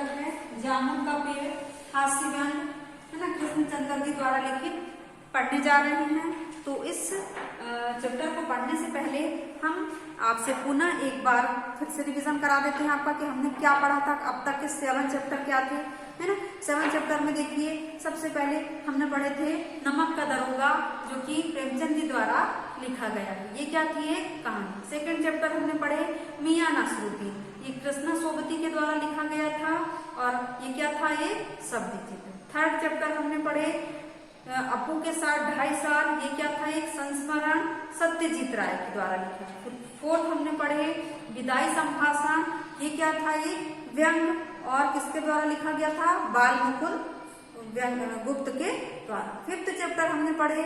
Chapter है जामुन का पेड़, हास्य व्यंग, है ना, कृष्णचंद्र जी द्वारा लिखित पढ़ने जा रहे हैं। तो इस चैप्टर को पढ़ने से पहले हम आपसे पुनः एक बार फिर से रिवीजन करा देते हैं आपका कि हमने क्या पढ़ा था अब तक के 7 चैप्टर क्या थे, है ना। 7 चैप्टर में देखिए सबसे पहले हमने पढ़े थे नमक का दरोगा, जो कि प्रेमचंद जी द्वारा लिखा गया है। ये क्या थी, एक कहानी। सेकंड चैप्टर हमने पढ़े मियां नासरुद्दीन, ये कृष्णा सोबती के द्वारा लिखा गया था और ये क्या था, ये शब्द चित्र। थर्ड चैप्टर हमने पढ़े अपू के साथ 2.5 साल, ये क्या था, एक संस्मरण सत्यजीत राय के द्वारा लिखा। फोर्थ हमने पढ़े विदाई संभाषण, ये क्या था, ये व्यंग और किसके द्वारा लिखा गया था, बाल मुकुल गुप्त के द्वारा। फिफ्थ चैप्टर हमने पढ़े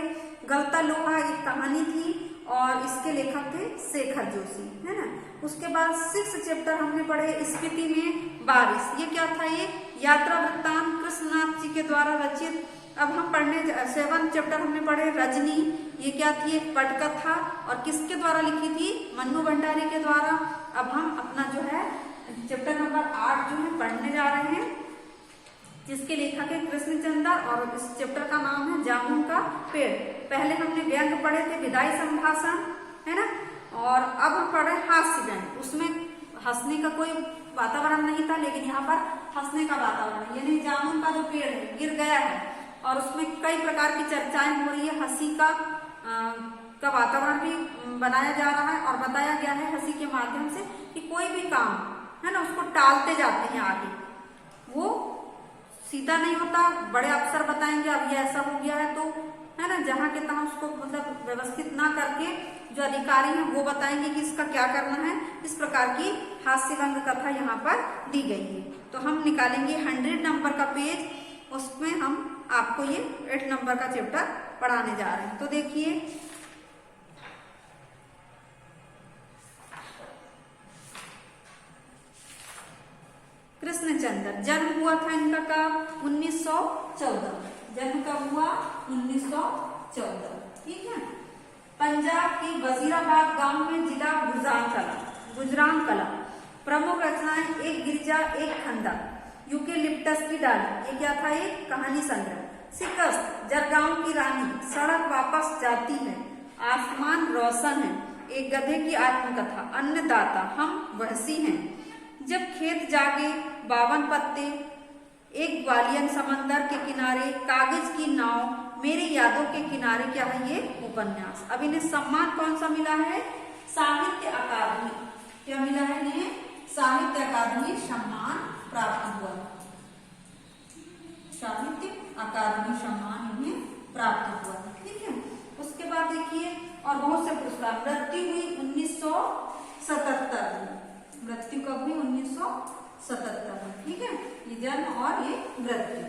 गलता लोहा, एक कहानी थी और इसके लेखक थे शेखर जोशी, है ना। उसके बाद 6th चैप्टर हमने पढ़े स्पीति में बारिश, ये क्या था, ये यात्रा वृत्तांत कृष्णनाथ जी के द्वारा रचित। अब हम पढ़ने 7th चैप्टर हमने पढ़े रजनी, ये क्या थी, एक पटकथा और किसके द्वारा लिखी थी, मन्नू भंडारी के द्वारा। अब हम अपना जो है चैप्टर नंबर 8 जो है पढ़ने जा रहे हैं, जिसके लेखक है कृष्णचंद्र और इस चैप्टर का नाम है जामुन का पेड़। पहले हमने व्यंग पढ़े थे विदाई संभाषण, है ना, और अब हम पढ़ रहे हास्य व्यंग। उसमें हंसने का कोई वातावरण नहीं था, लेकिन यहाँ पर हंसने का वातावरण, यानी जामुन का जो पेड़ है गिर गया है और उसमें कई प्रकार की चर्चाएं हो रही है, हंसी का वातावरण भी बनाया जा रहा है और बताया गया है हंसी के माध्यम से कि कोई भी काम है ना उसको टालते जाते हैं आगे, वो सीधा नहीं होता। बड़े अफसर बताएंगे अब ये ऐसा हो गया है, तो है ना, जहां के तहां उसको मतलब व्यवस्थित ना करके जो अधिकारी हैं वो बताएंगे कि इसका क्या करना है। इस प्रकार की हास्य व्यंग कथा यहाँ पर दी गई है। तो हम निकालेंगे 100 नंबर का पेज, उसमें हम आपको ये 8 नंबर का चैप्टर पढ़ाने जा रहे हैं। तो देखिए कृष्णचंद्र, जन्म हुआ था इनका कब, 1914। जन्म कब हुआ, 1914, ठीक है। पंजाब के वजीराबाद गांव में, जिला गुजरान कला। प्रमुख रचनाएं एक गिरजा एक खंडक, यूकेलिप्टस की डाली, ये क्या था, एक कहानी संग्रह। शिकस्त, जरगांव की रानी, सड़क वापस जाती है, आसमान रोशन है, एक गधे की आत्मकथा, अन्नदाता, हम वहसी हैं, जब खेत जागे, 52 पत्ते, एक ग्वालियन समंदर के किनारे, कागज की नाव, मेरी यादों के किनारे, क्या है ये उपन्यास। अब इन्हें सम्मान कौन सा मिला है, साहित्य अकादमी, क्या मिला है इन्हें, साहित्य अकादमी सम्मान प्राप्त हुआ, साहित्य अकादमी सम्मान इन्हें प्राप्त हुआ, ठीक है। उसके बाद देखिए और बहुत से पुरस्कार। मृत्यु हुई 1977 में, मृत्यु कब हुई, 1977 में, ठीक है, ये जन्म और ये मृत्यु।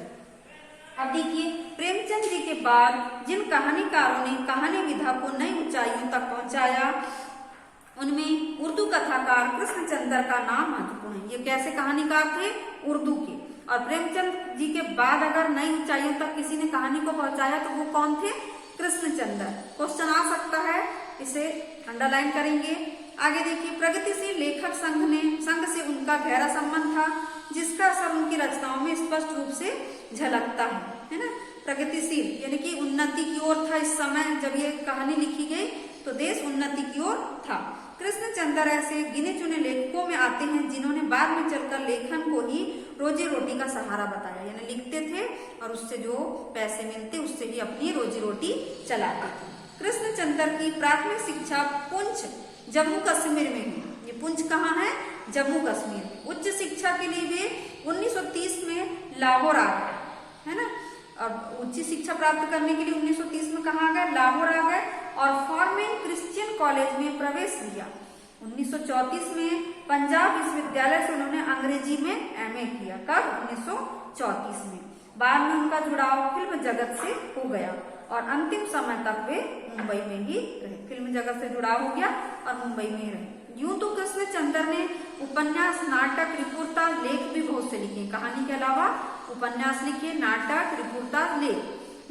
अब देखिए प्रेमचंद जी के बाद जिन कहानीकारों ने कहानी विधा को नई ऊंचाइयों तक पहुंचाया, उनमें उर्दू कथाकार कृष्णचंद्र का नाम महत्वपूर्ण है। ये कैसे कहानीकार थे, उर्दू के। और प्रेमचंद जी के बाद अगर नई ऊंचाइयों तक किसी ने कहानी को पहुंचाया तो वो कौन थे, कृष्णचंद्र। क्वेश्चन आ सकता है, इसे अंडरलाइन करेंगे। आगे देखिए प्रगतिशील लेखक संघ से उनका गहरा संबंध था, जिसका असर उनकी रचनाओं में स्पष्ट रूप से झलकता है ना। प्रगतिशील यानी कि उन्नति की ओर था। इस समय जब ये कहानी लिखी गई तो देश उन्नति की ओर था। कृष्णचंद्र ऐसे गिने चुने लेखकों में आते हैं जिन्होंने बाद में चलकर लेखन को ही रोजी रोटी का सहारा बताया, यानी लिखते थे और उससे जो पैसे मिलते उससे ही अपनी रोजी रोटी चलाते थे। कृष्णचंद्र की प्राथमिक शिक्षा पुंछ जम्मू कश्मीर में हुई। ये पुंछ कहाँ है, जम्मू कश्मीर। उच्च शिक्षा के लिए वे 1930 में लाहौर आ गए, है ना। और उच्च शिक्षा प्राप्त करने के लिए 1930 में कहाँ आ गए, लाहौर आ गए और फॉर्मेन क्रिश्चियन कॉलेज में प्रवेश लिया। 1934 में पंजाब विश्वविद्यालय से उन्होंने अंग्रेजी में MA किया। कब, 1934 में। बाद में उनका जुड़ाव फिल्म जगत से हो गया और अंतिम समय तक वे मुंबई में ही रहे। फिल्म जगत से जुड़ाव हो गया और मुंबई में ही रहे। यूं तो कृष्णचंद्र ने उपन्यास, नाटक, रिपोर्टा, लेख भी बहुत से लिखे। कहानी के अलावा उपन्यास लिखे, नाटक, रिपोर्टा, लेख।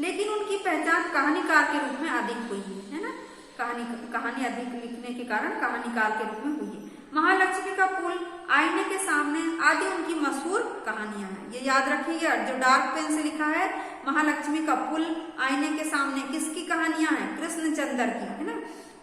लेकिन उनकी पहचान कहानीकार के रूप में अधिक हुई है ना। कहानी अधिक लिखने के कारण कहानीकार के रूप में हुई है। महालक्ष्मी का पुल, आईने के सामने आदि उनकी मशहूर कहानियां हैं। ये याद रखिएगा, जो डार्क पेन से लिखा है महालक्ष्मी का पुल, आईने के सामने, किसकी कहानियां हैं? कृष्णचंद्र की, है ना।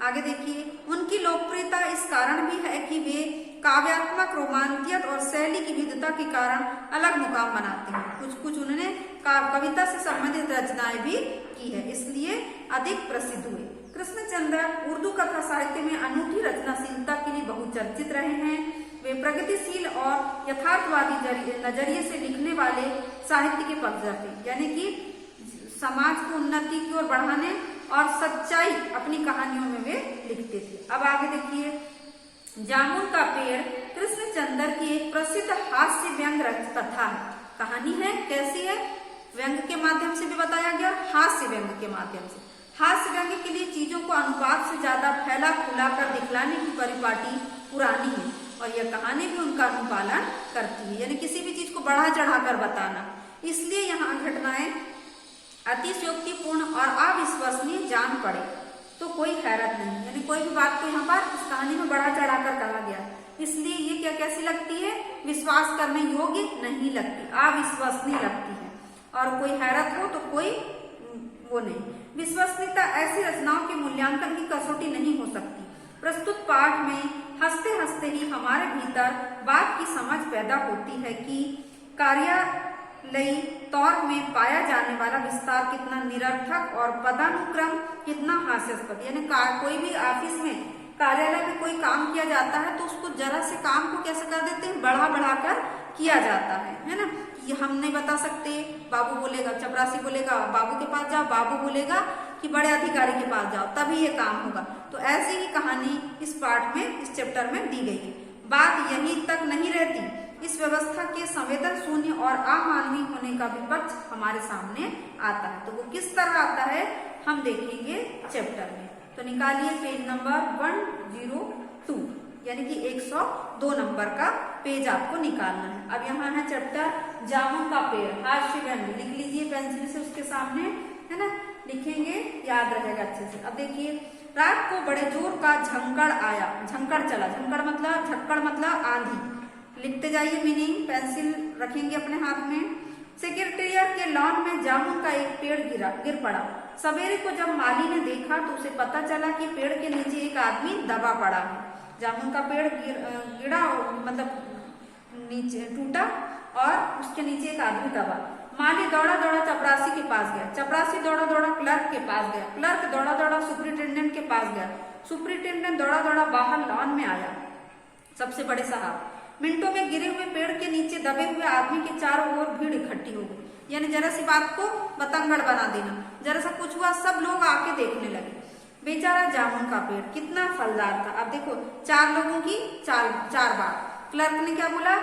आगे देखिए, उनकी लोकप्रियता इस कारण भी है कि वे काव्यात्मक, रोमांटिक और शैली की विविधता के कारण अलग मुकाम बनाते हैं। कुछ कुछ उन्होंने कविता से संबंधित रचनाएं भी की है, इसलिए अधिक प्रसिद्ध हुए। कृष्णचंद्र उर्दू कथा साहित्य में अनूठी रचनाशीलता के लिए बहुचर्चित रहे हैं। वे प्रगतिशील और यथार्थवादी नजरिए से लिखने वाले साहित्य के पक्षधर थे, यानी कि समाज को उन्नति की ओर बढ़ाने और सच्चाई अपनी कहानियों में वे लिखते थे। अब आगे देखिए, जामुन का पेड़ कृष्णचंद्र की एक प्रसिद्ध हास्य व्यंग कथा है, कहानी है। कैसी है? व्यंग के माध्यम से भी बताया गया, हास्य व्यंग के माध्यम से। हास्य व्यंग के लिए चीजों को अनुपात से ज्यादा फैला फूला कर दिखलाने की परिपाटी पुरानी है और यह कहानी भी उनका अनुपालन करती है, यानी किसी भी चीज को बढ़ा चढ़ा कर बताना। इसलिए यहाँ घटनाएं अतिशयोक्तिपूर्ण और अविश्वसनीय जान पड़े तो कोई हैरत नहीं, यानी कोई भी बात को यहाँ पर इस कहानी में बढ़ा चढ़ा कर कहा गया, इसलिए ये क्या कैसी लगती है? विश्वास करने योग्य नहीं लगती, अविश्वसनीय लगती है। और कोई हैरत हो तो कोई वो नहीं। विश्वसनीयता ऐसी रचनाओं के मूल्यांकन की कसौटी नहीं हो सकती। प्रस्तुत पाठ में हंसते हंसते ही हमारे भीतर बात की समझ पैदा होती है कि कार्यालयी तौर में पाया जाने वाला विस्तार कितना निरर्थक और पदानुक्रम कितना हास्यास्पद, यानी कोई भी ऑफिस में, कार्यालय में कोई काम किया जाता है तो उसको जरा से काम को कैसे कर देते हैं? बढ़ा बढ़ा कर किया जाता है ना। ये हम नहीं बता सकते, बाबू बोलेगा, चपरासी बोलेगा बाबू के पास जाओ, बाबू बोलेगा कि बड़े अधिकारी के पास जाओ, तभी ये काम होगा। तो ऐसी ही कहानी इस पाठ में, इस चैप्टर में दी गई है। बात यहीं तक नहीं रहती, इस व्यवस्था के संवेदन शून्य और अमानवीय होने का विपक्ष हमारे सामने आता है। तो वो किस तरह आता है हम देखेंगे चैप्टर में। तो निकालिए पेज नंबर 102, यानी कि 102 नंबर का पेज आपको निकालना है। अब यहाँ है चैप्टर जामुन का पेड़, हास्य व्यंग, लिख लीजिए पेंसिल से उसके सामने, है ना, लिखेंगे, याद रहेगा अच्छे से। अब देखिए, रात को बड़े जोर का झंकड़ आया, झंकड़ चला, झंकड़ मतलब, झक्कड़ मतलब आंधी। लिखते जाइए मीनिंग, पेंसिल रखेंगे अपने हाथ में। सेक्रेटेरिएट के लॉन में जामुन का एक पेड़ गिर पड़ा। सवेरे को जब माली ने देखा तो उसे पता चला कि पेड़ के नीचे एक आदमी दबा पड़ा है। जामुन का पेड़ गिरा, मतलब नीचे टूटा और उसके नीचे एक आदमी दबा। माली दौड़ा दौड़ा चपरासी के पास गया, चपरासी दौड़ा दौड़ा क्लर्क के पास गया, क्लर्क दौड़ा दौड़ा सुपरिटेंडेंट के पास गया, सुपरिटेंडेंट दौड़ा दौड़ा बाहर लॉन में आया सबसे बड़े साहब। मिनटों में गिरे हुए पेड़ के नीचे दबे हुए आदमी के चारों ओर भीड़ इकट्ठी हो गई, यानी जरा सी बात को बतंगड़ बना देना, जरा सा कुछ हुआ सब लोग आके देखने लगे। बेचारा जामुन का पेड़ कितना फलदार था। अब देखो, 4 लोगों की 4 बात। क्लर्क ने क्या बोला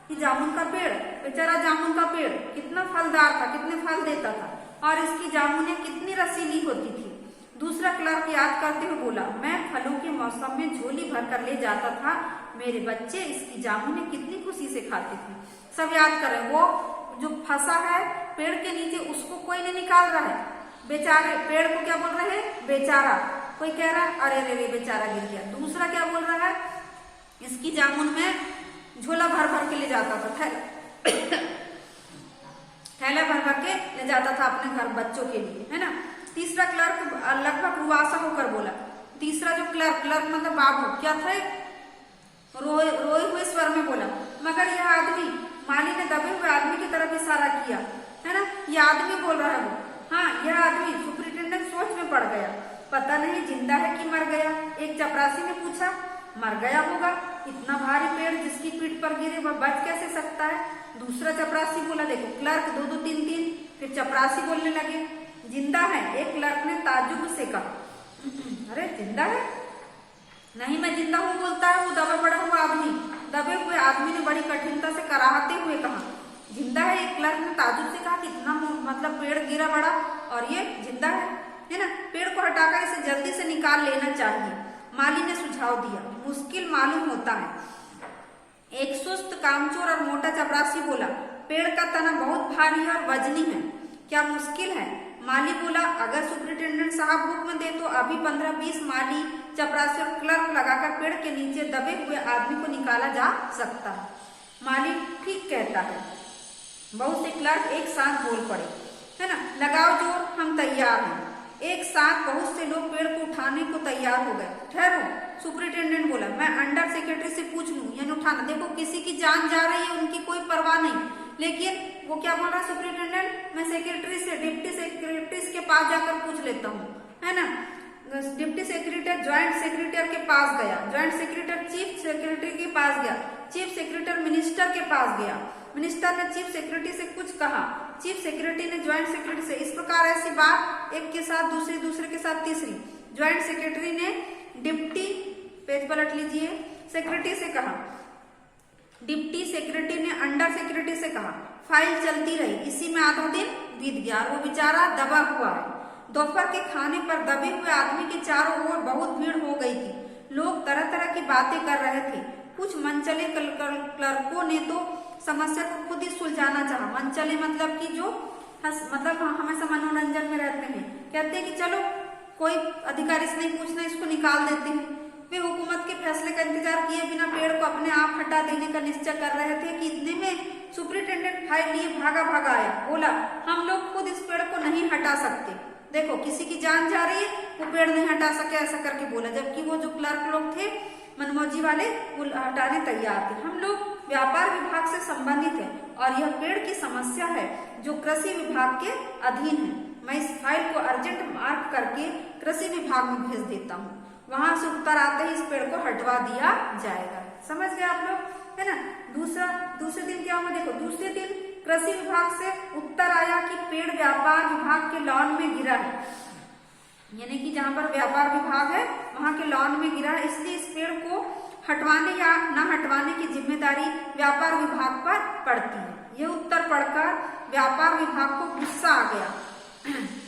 कि जामुन का पेड़, बेचारा जामुन का पेड़ कितना फलदार था, कितने फल देता था और इसकी जामुनें कितनी रसीली होती थी। दूसरा क्लर्क याद करते हुए बोला, मैं फलों के मौसम में झोली भर कर ले जाता था, मेरे बच्चे इसकी जामुनें कितनी खुशी से खाते थे। सब याद कर रहे, वो जो फंसा है पेड़ के नीचे उसको कोई नहीं निकाल रहा है, बेचारे पेड़ को क्या बोल रहे हैं? बेचारा। कोई कह रहा है अरे रे बेचारा गिर गया। दूसरा क्या बोल रहा है? इसकी जामुन में झोला भर भर के ले जाता था, थैला भर भर के ले जाता था अपने घर बच्चों के लिए, है ना। तीसरा क्लर्क लगभग रुआसा होकर बोला, तीसरा जो क्लर्क मतलब बाबू क्या थे, रोए हुए स्वर में बोला, मगर यह आदमी, माली ने दबे हुए आदमी की तरफ इशारा किया, है ना, यह आदमी बोल रहा है वो, हाँ यह आदमी। सुपरिटेंडेंट सोच में पड़ गया, पता नहीं जिंदा है कि मर गया। एक चपरासी ने पूछा, मर गया होगा, इतना भारी पेड़ जिसकी पीठ पर गिरे वह बच कैसे सकता है। दूसरा चपरासी बोला, देखो क्लर्क 2 2 3 3, फिर चपरासी बोलने लगे, जिंदा है। एक क्लर्क ने ताज्जुब से कहा, अरे जिंदा है? नहीं मैं जिंदा हूँ बोलता है वो दबा पड़ा हुआ आदमी। दबे हुए आदमी ने बड़ी कठिनता से कराहते हुए कहा, जिंदा है। एक क्लर्क ने ताज्जुब से कहा, कितना मतलब पेड़ गिरा बड़ा और ये जिंदा है ना, पेड़ को हटाकर इसे जल्दी से निकाल लेना चाहिए। माली ने सुझाव दिया, मुश्किल मालूम होता है। एक सुस्त कामचोर और मोटा चपरासी बोला, पेड़ का तना बहुत भारी और वजनी है, क्या मुश्किल है? माली बोला अगर सुपरिटेंडेंट साहब हुक्म दे तो अभी 15-20 माली चपरासी और क्लर्क लगाकर पेड़ के नीचे दबे हुए आदमी को निकाला जा सकता है। माली ठीक कहता है। बहुत से क्लर्क एक साथ बोल पड़े, है ना, लगाओ जोर, हम तैयार हैं। एक साथ बहुत से लोग पेड़ को उठाने को तैयार हो गए। ठहरो, सुपरिटेंडेंट बोला, मैं अंडर सेक्रेटरी से पूछ लूं, यानी उठाना। देखो किसी की जान जा रही है, उनकी कोई परवाह नहीं, लेकिन वो क्या बोल रहा है सुपरिटेंडेंट, मैं सेक्रेटरी से, डिप्टी सेक्रेटरी के पास जाकर पूछ लेता हूँ, है ना। डिप्टी सेक्रेटरी ज्वाइंट सेक्रेटरी के पास गया, ज्वाइंट सेक्रेटरी चीफ सेक्रेटरी के पास गया, चीफ सेक्रेटरी मिनिस्टर के पास गया, मिनिस्टर ने चीफ सेक्रेटरी से कुछ कहा, चीफ सेक्रेटरी ने ज्वाइंट सेक्रेटरी से। इस प्रकार ऐसी बात एक के साथ दूसरी, दूसरे के साथ तीसरी। ज्वाइंट सेक्रेटरी ने डिप्टी, पेज पलट लीजिए, सेक्रेटरी से कहा, डिप्टी सेक्रेटरी ने अंडर सेक्रेटरी से कहा। फाइल चलती रही, इसी में आधा दिन बीत गया और वो बेचारा दबा हुआ है। दोपहर के खाने पर दबे हुए आदमी के चारों ओर बहुत भीड़ हो गई थी। लोग तरह तरह की बातें कर रहे थे। कुछ मनचले क्लर्कों ने तो समस्या को खुद ही सुलझाना चाहा। मनचले मतलब कि जो मतलब हमेशा मनोरंजन में रहते हैं, कहते हैं कि चलो कोई अधिकारी से नहीं पूछना, इसको निकाल देते हैं। वे हुकूमत के फैसले का इंतजार किए बिना पेड़ को अपने आप हटा देने का निश्चय कर रहे थे कि इतने में सुपरिटेंडेंट फाइल लिए भागा भागा आया। बोला, हम लोग खुद इस पेड़ को नहीं हटा सकते। देखो किसी की जान जा रही है, वो पेड़ नहीं हटा सके, ऐसा करके बोला। जबकि वो जो क्लर्क लोग थे मनमौजी वाले, वो हटाने तैयार थे। हम लोग व्यापार विभाग से संबंधित है और यह पेड़ की समस्या है जो कृषि विभाग के अधीन है। मैं इस फाइल को अर्जेंट मार्क करके कृषि विभाग में भेज देता हूँ, वहां से उत्तर आते ही इस पेड़ को हटवा दिया जाएगा। समझ गए आप लोग, है ना। दूसरे दिन क्या हुआ, देखो दूसरे दिन कृषि विभाग से उत्तर आया कि पेड़ व्यापार विभाग के लॉन में गिरा है, यानी कि जहां पर व्यापार विभाग है वहां के लॉन में गिरा है, इसलिए इस पेड़ को हटवाने या न हटवाने की जिम्मेदारी व्यापार विभाग पर पड़ती है। यह उत्तर पढ़कर व्यापार विभाग को गुस्सा आ गया।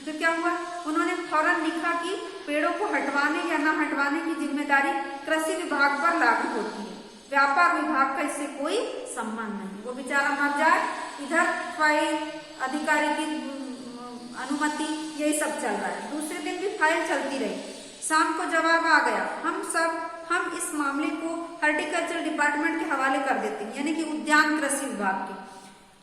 तो क्या हुआ, उन्होंने फौरन लिखा कि पेड़ों को हटवाने या न हटवाने की जिम्मेदारी कृषि विभाग पर लागू होती है, व्यापार विभाग का इससे कोई संबंध नहीं। वो बेचारा मर जाए, इधर फाइल, अधिकारी की अनुमति, यही सब चल रहा है। दूसरे दिन भी फाइल चलती रही। शाम को जवाब आ गया। हम इस मामले को हॉर्टिकल्चर डिपार्टमेंट के हवाले कर देते हैं, यानी कि उद्यान कृषि विभाग के,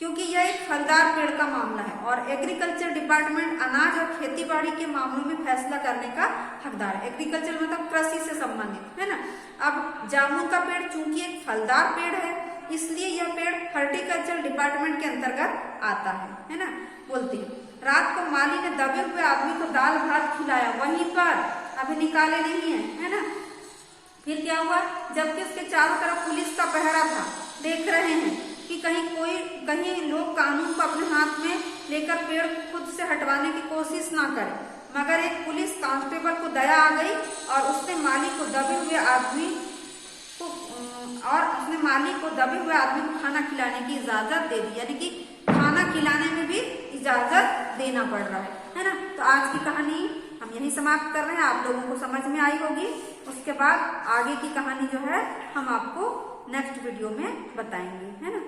क्योंकि यह एक फलदार पेड़ का मामला है और एग्रीकल्चर डिपार्टमेंट अनाज और खेतीबाड़ी के मामलों में फैसला करने का हकदार है। एग्रीकल्चर मतलब कृषि से संबंधित, है ना। अब जामुन का पेड़ चूंकि एक फलदार पेड़ है, इसलिए यह पेड़ हॉर्टिकल्चर डिपार्टमेंट के अंतर्गत आता है ना। बोलते हैं, रात को माली ने दबे हुए आदमी को दाल भात खिलाया, वहीं पर, अभी निकाले नहीं है ना। फिर क्या हुआ, जबकि उसके चारों तरफ पुलिस का पहरा था। देख रहे हैं कि कहीं लोग कानून को अपने हाथ में लेकर पेड़ को खुद से हटवाने की कोशिश ना करें। मगर एक पुलिस कांस्टेबल को दया आ गई और उसने माली को दबे हुए आदमी को खाना खिलाने की इजाजत दे दी, यानी कि खाना खिलाने में भी इजाजत देना पड़ रहा है ना। तो आज की कहानी हम यही समाप्त कर रहे हैं। आप लोगों को समझ में आई होगी। उसके बाद आगे की कहानी जो है हम आपको नेक्स्ट वीडियो में बताएंगे, है ना।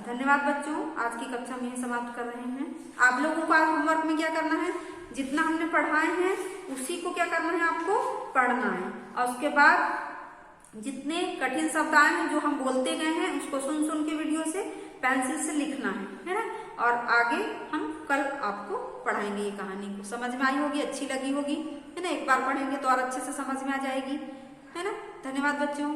धन्यवाद बच्चों, आज की कक्षा में यही समाप्त कर रहे हैं। आप लोगों को आज होमवर्क में क्या करना है, जितना हमने पढ़ाए हैं उसी को क्या करना है, आपको पढ़ना है। और उसके बाद जितने कठिन शब्द आए हैं जो हम बोलते गए हैं उसको सुन के वीडियो से पेंसिल से लिखना है ना। और आगे हम कल आपको पढ़ाएंगे ये कहानी को। समझ में आई होगी, अच्छी लगी होगी, है ना। एक बार पढ़ेंगे तो और अच्छे से समझ में आ जाएगी, है ना। धन्यवाद बच्चों।